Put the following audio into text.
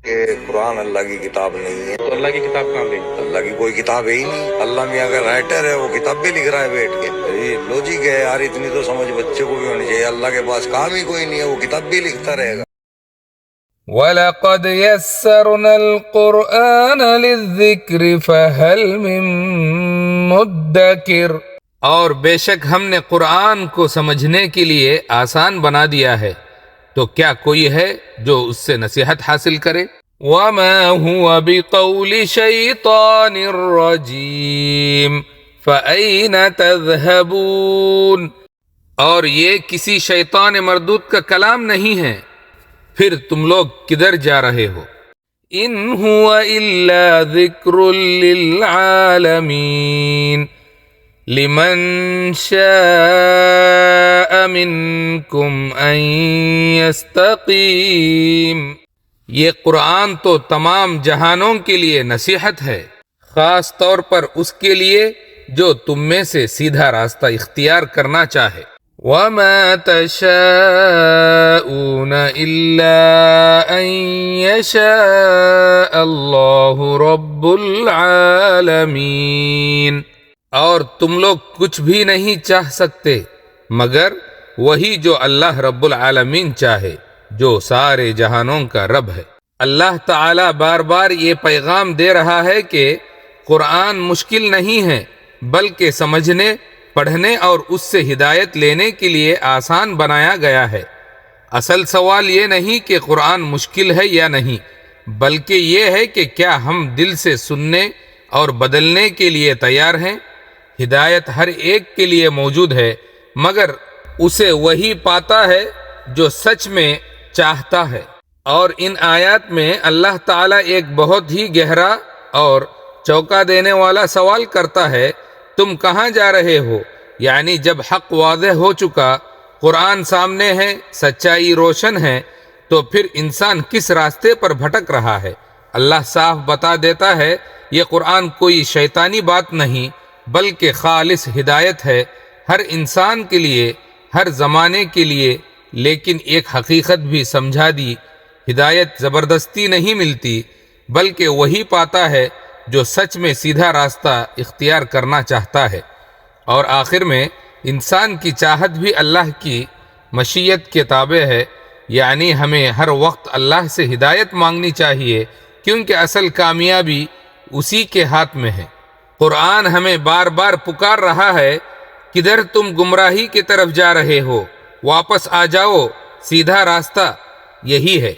کہ قرآن اللہ کی کتاب نہیں ہے تو اللہ کی کتاب کہاں گئی؟ اللہ کی کوئی کتاب ہے ہی نہیں. اللہ میاں کا رائٹر ہے, وہ کتاب بھی لکھ رہا ہے بیٹھ کے. یہ لوجک ہے یار, اتنی تو سمجھ بچے کو بھی ہونی چاہیے. اللہ کے پاس کام ہی کوئی نہیں ہے, وہ کتاب بھی لکھتا رہے گا. وَلَقَدْ يَسَّرْنَا الْقُرْآنَ لِلذِّكْرِ فَهَلْ مِن مُدَّكِرٍ. اور بے شک ہم نے قرآن کو سمجھنے کے لیے آسان بنا دیا ہے, تو کیا کوئی ہے جو اس سے نصیحت حاصل کرے؟ وَمَا هُوَ بِقَوْلِ شَيْطَانٍ رَجِيمٍ فَأَيْنَ تَذْهَبُونَ. اور یہ کسی شیطان مردود کا کلام نہیں ہے, پھر تم لوگ کدھر جا رہے ہو؟ ان هو الا ذکر للعالمین لمن شاء منکم ان یستقیم. یہ قرآن تو تمام جہانوں کے لیے نصیحت ہے, خاص طور پر اس کے لیے جو تم میں سے سیدھا راستہ اختیار کرنا چاہے. وَمَا تَشَاءُونَ إِلَّا أَن يَشَاءَ اللَّهُ رَبُّ الْعَالَمِينَ. اور تم لوگ کچھ بھی نہیں چاہ سکتے مگر وہی جو اللہ رب العالمین چاہے, جو سارے جہانوں کا رب ہے. اللہ تعالی بار بار یہ پیغام دے رہا ہے کہ قرآن مشکل نہیں ہے, بلکہ سمجھنے, پڑھنے اور اس سے ہدایت لینے کے لیے آسان بنایا گیا ہے. اصل سوال یہ نہیں کہ قرآن مشکل ہے یا نہیں, بلکہ یہ ہے کہ کیا ہم دل سے سننے اور بدلنے کے لیے تیار ہیں. ہدایت ہر ایک کے لیے موجود ہے, مگر اسے وہی پاتا ہے جو سچ میں چاہتا ہے. اور ان آیات میں اللہ تعالیٰ ایک بہت ہی گہرا اور چونکا دینے والا سوال کرتا ہے, تم کہاں جا رہے ہو؟ یعنی جب حق واضح ہو چکا, قرآن سامنے ہے, سچائی روشن ہے, تو پھر انسان کس راستے پر بھٹک رہا ہے؟ اللہ صاف بتا دیتا ہے, یہ قرآن کوئی شیطانی بات نہیں بلکہ خالص ہدایت ہے ہر انسان کے لیے, ہر زمانے کے لیے. لیکن ایک حقیقت بھی سمجھا دی, ہدایت زبردستی نہیں ملتی بلکہ وہی پاتا ہے جو سچ میں سیدھا راستہ اختیار کرنا چاہتا ہے. اور آخر میں انسان کی چاہت بھی اللہ کی مشیت کے تابع ہے, یعنی ہمیں ہر وقت اللہ سے ہدایت مانگنی چاہیے, کیونکہ اصل کامیابی اسی کے ہاتھ میں ہے. قرآن ہمیں بار بار پکار رہا ہے, کدھر تم گمراہی کی طرف جا رہے ہو؟ واپس آ جاؤ, سیدھا راستہ یہی ہے.